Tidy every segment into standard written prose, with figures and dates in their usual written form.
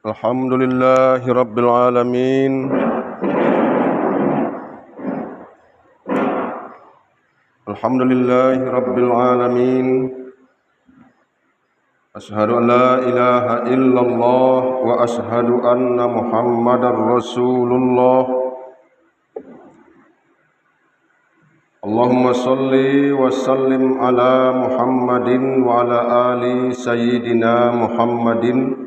Alhamdulillahi Rabbil Alamin. Alhamdulillahi Rabbil Alamin. Ashhadu an la ilaha illallah wa ashhadu anna Muhammadar Rasulullah. Allahumma salli wa sallim ala Muhammadin wa ala ali Sayyidina Muhammadin.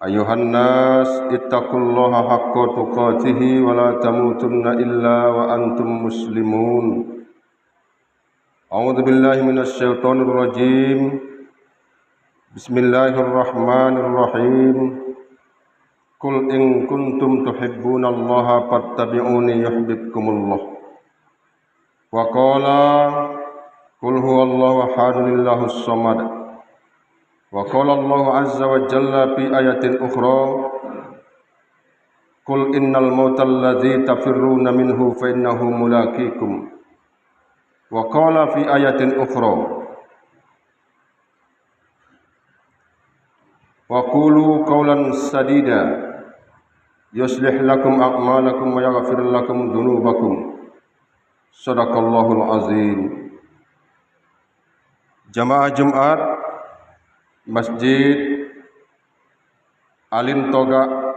Ayuhan nas ittaqullaha haqqa tuqatih wa la tamutunna illa wa antum muslimun. A'udzu billahi minasy syaithanir rajim. Bismillahirrahmanirrahim. Qul in kuntum tuhibbunallaha fattabi'uni yuhibbukumullah. Wa qala qul huwallahu ahadun illahus samad. Wa qala Allah azza wa jalla fi ayatin ukhra Qul innal mautal ladzi tafirruna minhu fa innahu mulaqikum. Wa qala fi ayatin ukhra wa qulu qawlan sadida yuslih lakum a'malakum wa yaghfir lakum dhunubakum. Shadaqallahul azim. Jamaah Jumat Masjid Alim Toga,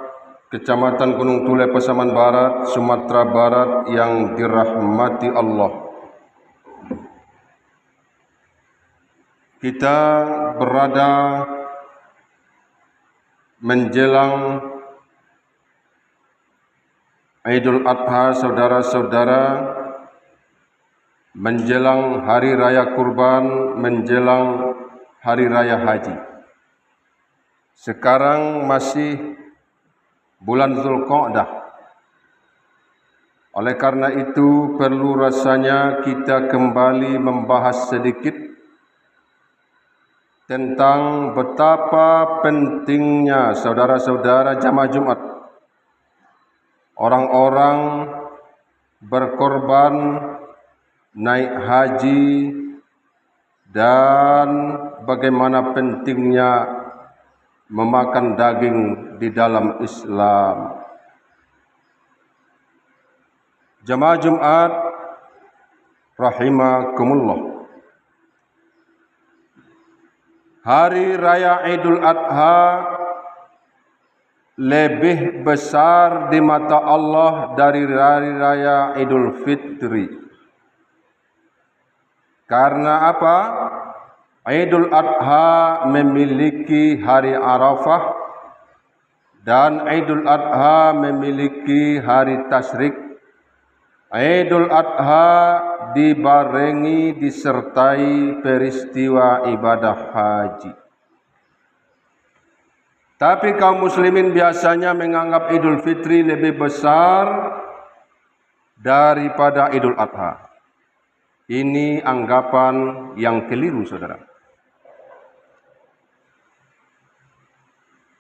Kecamatan Gunung Tule, Pasaman Barat, Sumatera Barat yang dirahmati Allah. Kita berada menjelang Idul Adha, saudara-saudara, menjelang Hari Raya Kurban, menjelang Hari Raya Haji. Sekarang masih bulan Zulqa'dah. Oleh karena itu perlu rasanya kita kembali membahas sedikit tentang betapa pentingnya saudara-saudara jamaah Jumat, orang-orang berkorban naik haji, dan bagaimana pentingnya memakan daging di dalam Islam. Jamaah Jumat rahimakumullah. Hari Raya Idul Adha lebih besar di mata Allah dari Hari Raya Idul Fitri. Karena apa? Idul Adha memiliki hari Arafah dan Idul Adha memiliki hari Tasyrik. Idul Adha dibarengi disertai peristiwa ibadah haji. Tapi kaum muslimin biasanya menganggap Idul Fitri lebih besar daripada Idul Adha. Ini anggapan yang keliru, saudara.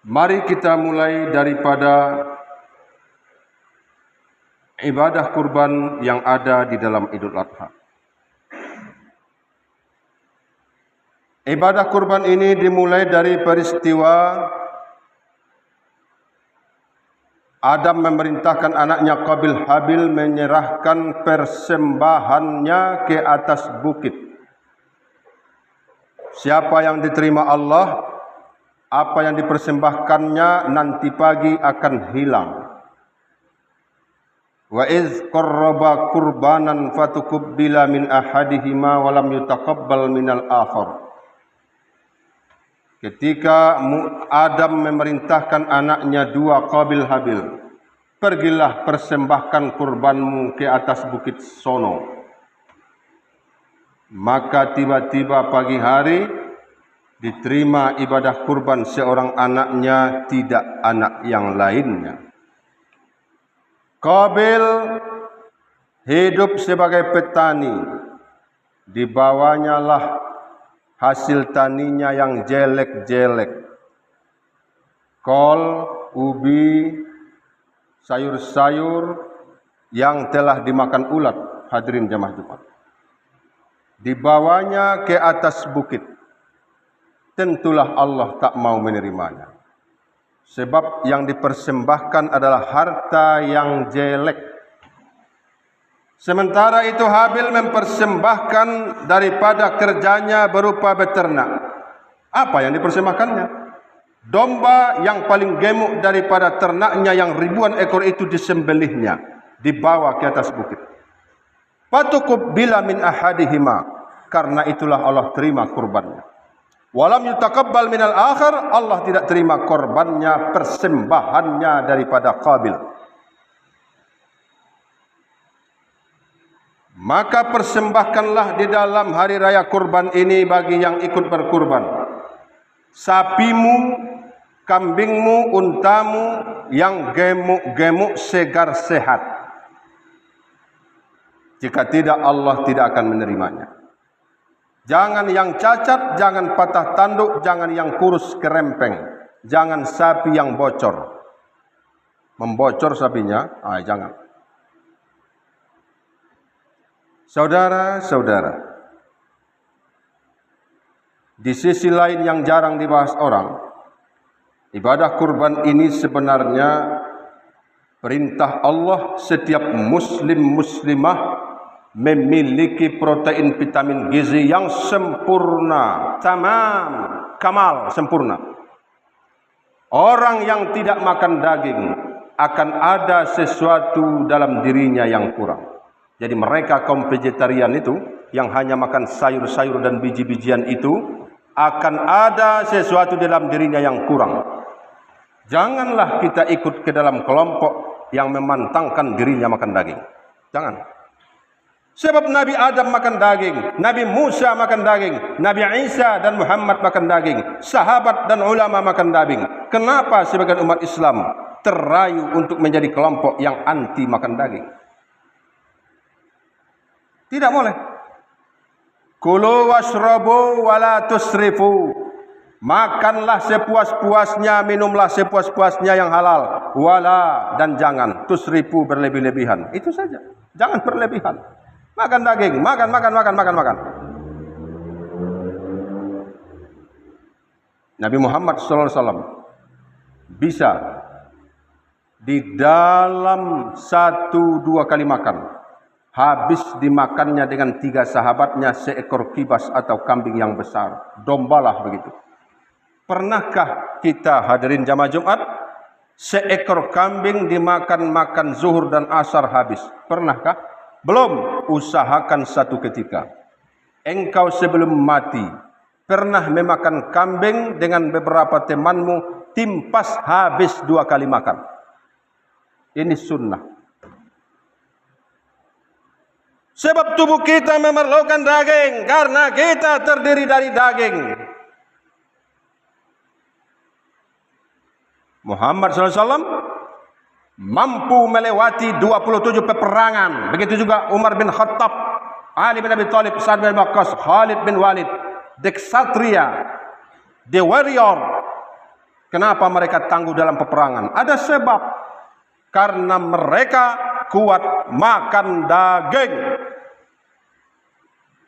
Mari kita mulai daripada ibadah kurban yang ada di dalam Idul Adha. Ibadah kurban ini dimulai dari peristiwa Adam memerintahkan anaknya Qabil Habil menyerahkan persembahannya ke atas bukit. Siapa yang diterima Allah, apa yang dipersembahkannya nanti pagi akan hilang. Wa iz qarraba qurbanan fatukubbila min ahadihima wa lam yutaqabbal minal akhar. Ketika Adam memerintahkan anaknya dua Qabil Habil, pergilah persembahkan kurbanmu ke atas bukit sono. Maka tiba-tiba pagi hari diterima ibadah kurban seorang anaknya, tidak anak yang lainnya. Qabil hidup sebagai petani, dibawanya lah hasil taninya yang jelek-jelek. Kol, ubi, sayur-sayur yang telah dimakan ulat, hadirin jamaah Jumat. Dibawanya ke atas bukit. Tentulah Allah tak mau menerimanya. Sebab yang dipersembahkan adalah harta yang jelek. Sementara itu Habil mempersembahkan daripada kerjanya berupa beternak. Apa yang dipersembahkannya? Domba yang paling gemuk daripada ternaknya yang ribuan ekor itu disembelihnya, dibawa ke atas bukit. Fatukub bila min ahadihima, karena itulah Allah terima kurbannya. Walam yutakabbal minal akhar, Allah tidak terima korbannya, persembahannya daripada Qabil. Maka persembahkanlah di dalam hari raya kurban ini bagi yang ikut berkurban sapimu, kambingmu, untamu yang gemuk-gemuk, segar, sehat. Jika tidak, Allah tidak akan menerimanya. Jangan yang cacat, jangan patah tanduk, jangan yang kurus kerempeng, jangan sapi yang bocor. Membocor sapinya, jangan. Saudara-saudara, di sisi lain yang jarang dibahas orang, ibadah kurban ini sebenarnya perintah Allah setiap muslim-muslimah memiliki protein vitamin gizi yang sempurna, tamam, kamal, sempurna. Orang yang tidak makan daging akan ada sesuatu dalam dirinya yang kurang. Jadi mereka kaum vegetarian itu yang hanya makan sayur-sayur dan biji-bijian itu akan ada sesuatu dalam dirinya yang kurang. Janganlah kita ikut ke dalam kelompok yang memantangkan dirinya makan daging. Jangan. Sebab Nabi Adam makan daging, Nabi Musa makan daging, Nabi Isa dan Muhammad makan daging, sahabat dan ulama makan daging. Kenapa sebagian umat Islam terayu untuk menjadi kelompok yang anti makan daging? Tidak boleh. Kulu washrabu wala tusrifu. Makanlah sepuas-puasnya, minumlah sepuas-puasnya yang halal. Wala, dan jangan tusrifu, berlebih-lebihan. Itu saja. Jangan berlebihan. Makan daging, makan. Nabi Muhammad SAW bisa di dalam 1-2 kali makan habis dimakannya dengan 3 sahabatnya seekor kibas atau kambing yang besar. Dombalah begitu. Pernahkah kita hadirin jamaah Jumat seekor kambing dimakan zuhur dan asar habis? Pernahkah? Belum. Usahakan satu ketika engkau sebelum mati pernah memakan kambing dengan beberapa temanmu, timpas habis 2 kali makan. Ini sunnah. Sebab tubuh kita memerlukan daging karena kita terdiri dari daging. Muhammad SAW mampu melewati 27 peperangan. Begitu juga Umar bin Khattab, Ali bin Abi Thalib, Sa'ad bin Waqqas, Khalid bin Walid. The Ksatria, the warrior. Kenapa mereka tangguh dalam peperangan? Ada sebab. Karena mereka kuat makan daging.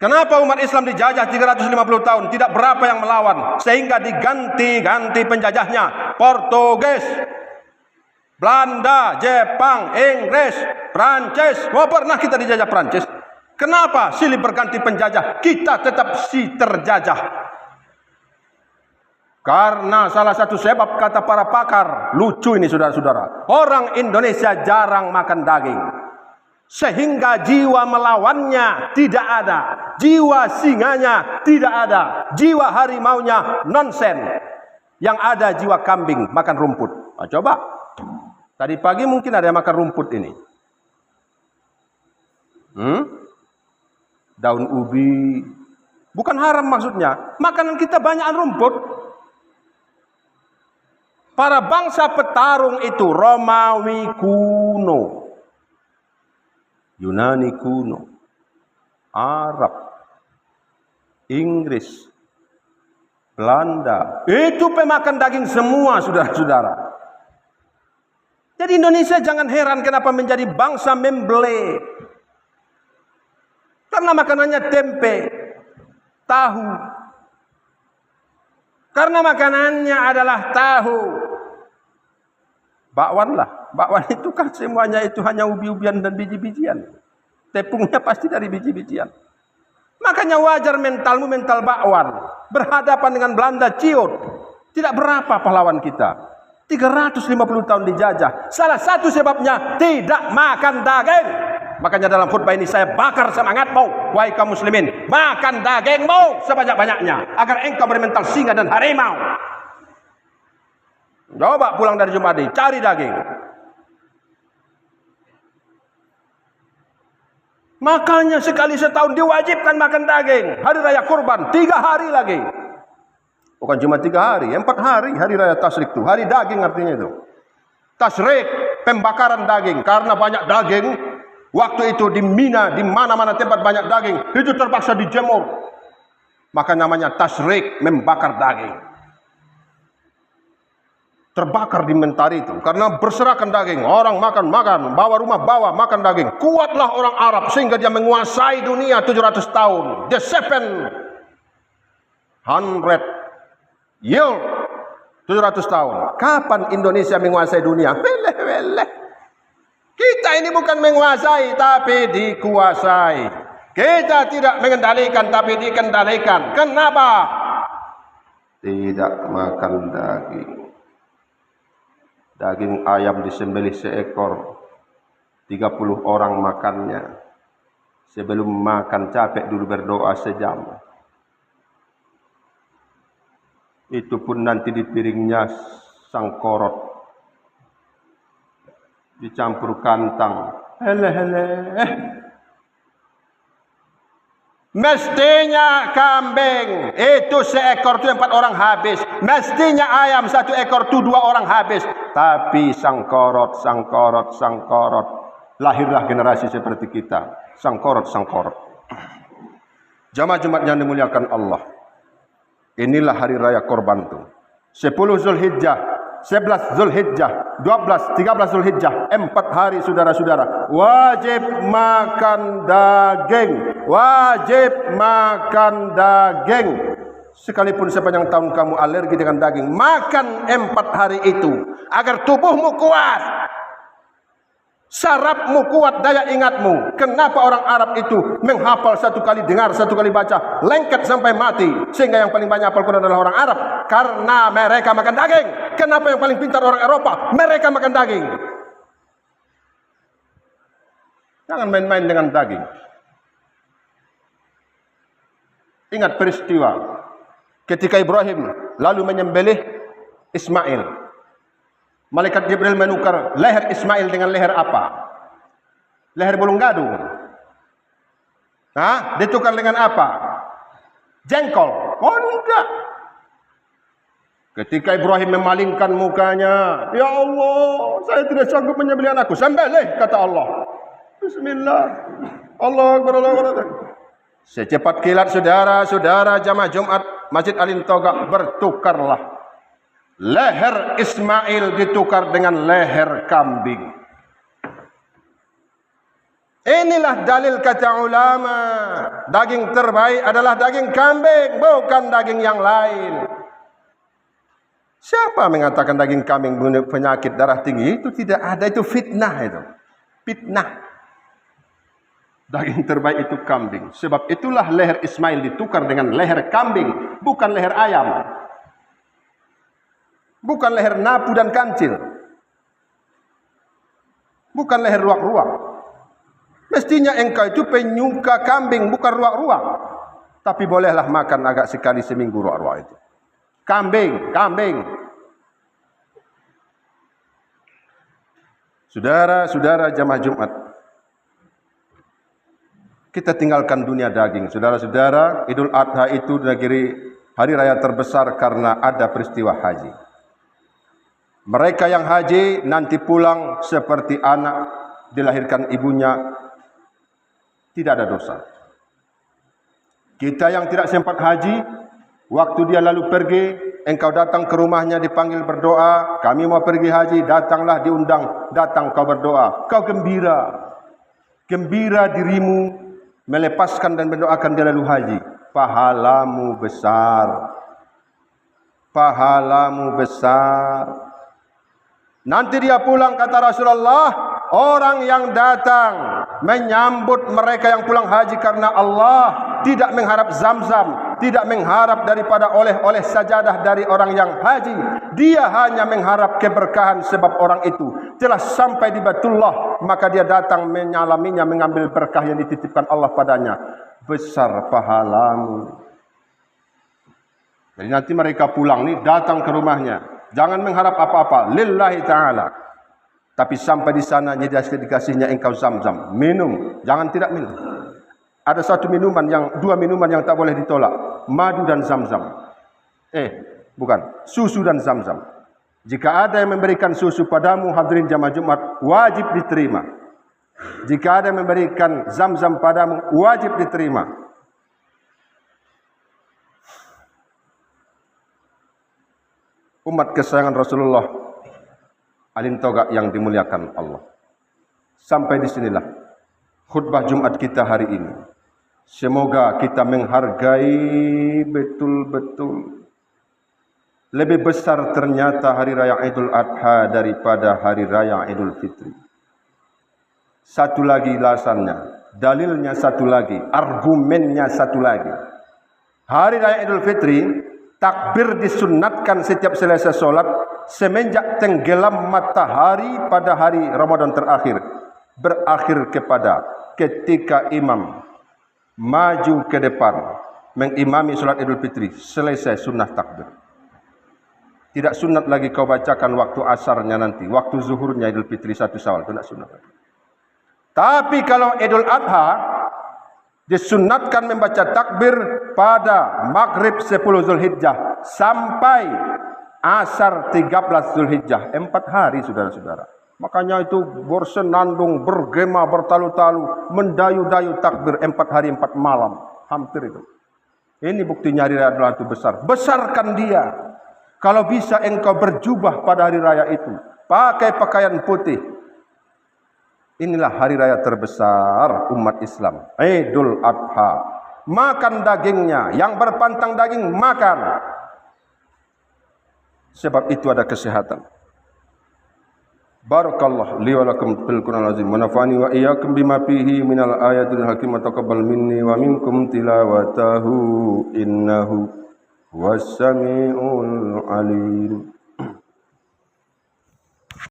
Kenapa umat Islam dijajah 350 tahun? Tidak berapa yang melawan. Sehingga diganti penjajahnya. Portugis, Belanda, Jepang, Inggris, Prancis. Pernah kita dijajah Prancis. Kenapa silih berganti penjajah? Kita tetap si terjajah. Karena salah satu sebab kata para pakar. Lucu ini saudara-saudara. Orang Indonesia jarang makan daging. Sehingga jiwa melawannya tidak ada. Jiwa singanya tidak ada. Jiwa harimaunya nonsen. Yang ada jiwa kambing makan rumput. Nah, coba. Tadi pagi mungkin ada yang makan rumput ini. Daun ubi. Bukan haram maksudnya. Makanan kita banyak rumput. Para bangsa petarung itu Romawi kuno, Yunani kuno, Arab, Inggris, Belanda. Itu pemakan daging semua, saudara-saudara. Jadi Indonesia jangan heran kenapa menjadi bangsa membele. Karena makanannya tempe, tahu. Karena makanannya adalah tahu. bakwan lah. Bakwan itu kan semuanya itu hanya ubi-ubian dan biji-bijian. Tepungnya pasti dari biji-bijian. Makanya wajar mentalmu mental bakwan. Berhadapan dengan Belanda ciut. Tidak berapa pahlawan kita. 350 tahun dijajah. Salah satu sebabnya tidak makan daging. Makanya dalam khutbah ini saya bakar semangatmu, wahai kaum muslimin. Makan dagingmu sebanyak-banyaknya. Agar engkau bermental singa dan harimau. Coba pulang dari Jumat ini, cari daging. Makanya sekali setahun diwajibkan makan daging. Hari raya kurban 3 hari lagi. Bukan cuma 3 hari, 4 hari. Hari raya tasyrik itu. Hari daging artinya itu. Tasyrik, pembakaran daging. Karena banyak daging. Waktu itu di Mina, di mana-mana tempat banyak daging. Itu terpaksa dijemur. Maka namanya tasyrik, membakar daging. Terbakar di mentari itu. Karena berserakan daging. Orang makan, bawa rumah, bawa, makan daging. Kuatlah orang Arab sehingga dia menguasai dunia 700 tahun. The 700 year 700 tahun. Kapan Indonesia menguasai dunia? Weleh. Kita ini bukan menguasai tapi dikuasai. Kita tidak mengendalikan tapi dikendalikan. Kenapa? Tidak makan daging. Daging ayam disembelih seekor. 30 orang makannya. Sebelum makan capek dulu berdoa sejam. Itu pun nanti di piringnya sangkorot. Dicampur kantang. Mestinya kambing itu seekor itu 4 orang habis. Mestinya ayam 1 ekor itu 2 orang habis. Tapi sangkorot. Lahirlah generasi seperti kita. Sangkorot. Jamaah Jumat yang dimuliakan Allah. Inilah hari raya korban itu. 10 Zulhijjah, 11 Zulhijjah, 12, 13 Zulhijjah, 4 hari saudara-saudara. Wajib makan daging. Wajib makan daging. Sekalipun sepanjang tahun kamu alergi dengan daging, makan 4 hari itu. Agar tubuhmu kuat. Sarafmu kuat, daya ingatmu. Kenapa orang Arab itu menghafal 1 kali dengar, 1 kali baca, lengket sampai mati. Sehingga yang paling banyak hafal Quran adalah orang Arab. Karena mereka makan daging. Kenapa yang paling pintar orang Eropa? Mereka makan daging. Jangan main-main dengan daging. Ingat peristiwa ketika Ibrahim lalu menyembelih Ismail. Malaikat Jibril menukar leher Ismail dengan leher apa? Leher burung gadung. Ditukar dengan apa? Jengkol. Oh enggak. Ketika Ibrahim memalingkan mukanya, ya Allah, saya tidak sanggup menyembelih anakku. Sembelih, kata Allah. Bismillah. Allah Akbar. Secepat kilat saudara-saudara jamaah Jumat Masjid Alim Togak bertukarlah. Leher Ismail ditukar dengan leher kambing. Inilah dalil kata ulama. Daging terbaik adalah daging kambing, bukan daging yang lain. Siapa mengatakan daging kambing bunuh penyakit darah tinggi? Itu tidak ada, itu fitnah itu. Fitnah. Daging terbaik itu kambing. Sebab itulah leher Ismail ditukar dengan leher kambing, bukan leher ayam. Bukan leher napu dan kancil. Bukan leher ruak-ruak. Mestinya engkau itu penyuka kambing, bukan ruak-ruak. Tapi bolehlah makan agak sekali seminggu ruak-ruak itu. Kambing. Saudara-saudara jamaah Jumat. Kita tinggalkan dunia daging. Saudara-saudara, Idul Adha itu negeri hari raya terbesar karena ada peristiwa haji. Mereka yang haji nanti pulang seperti anak dilahirkan ibunya, tidak ada dosa. Kita yang tidak sempat haji, waktu dia lalu pergi, engkau datang ke rumahnya dipanggil berdoa, kami mau pergi haji, datanglah diundang, datang kau berdoa, kau gembira. Gembira dirimu melepaskan dan mendoakan dia lalu haji. Pahalamu besar. Pahalamu besar. Nanti dia pulang, kata Rasulullah, orang yang datang menyambut mereka yang pulang haji karena Allah, tidak mengharap zam-zam, tidak mengharap daripada oleh-oleh sajadah dari orang yang haji. Dia hanya mengharap keberkahan sebab orang itu telah sampai di Baitullah, maka dia datang menyalaminya, mengambil berkah yang dititipkan Allah padanya. Besar pahalamu. Jadi nanti mereka pulang nih, datang ke rumahnya. Jangan mengharap apa-apa, lillahi ta'ala. Tapi sampai di sana dikasihnya engkau zam-zam. Minum, jangan tidak minum. Ada dua minuman yang tak boleh ditolak. Madu dan zam-zam. Bukan, susu dan zam-zam. Jika ada yang memberikan susu padamu, hadirin jamaah Jumat, wajib diterima. Jika ada yang memberikan zam-zam padamu, wajib diterima. Umat kesayangan Rasulullah, alin toga yang dimuliakan Allah. Sampai di sinilah khutbah Jumat kita hari ini. Semoga kita menghargai betul-betul. Lebih besar ternyata hari raya Idul Adha daripada hari raya Idul Fitri. Satu lagi alasannya, dalilnya satu lagi, argumennya satu lagi. Hari raya Idul Fitri, takbir disunnatkan setiap selesai sholat semenjak tenggelam matahari pada hari Ramadan terakhir. Berakhir kepada ketika imam maju ke depan mengimami sholat Idul Fitri, selesai sunnah takbir. Tidak sunat lagi kau bacakan waktu asarnya nanti, waktu zuhurnya Idul Fitri 1 Syawal, tidak sunat lagi. Tapi kalau Idul Adha, disunatkan membaca takbir pada maghrib 10 Zulhijjah sampai asar 13 Zulhijjah. 4 hari, saudara-saudara. Makanya itu bersenandung, bergema, bertalu-talu, mendayu-dayu takbir 4 hari 4 malam. Hampir itu. Ini buktinya hari raya Idul Adha itu besar. Besarkan dia. Kalau bisa engkau berjubah pada hari raya itu, pakai pakaian putih. Inilah hari raya terbesar umat Islam, Idul Adha. Makan dagingnya, yang berpantang daging makan. Sebab itu ada kesehatan. Barakallah li wa lakum fil Qur'anil azim wa nafa'ani wa iyyakum bima fihi minal ayatil hakim wa taqabbal minni wa minkum tilawatahu innahu was samiul alim.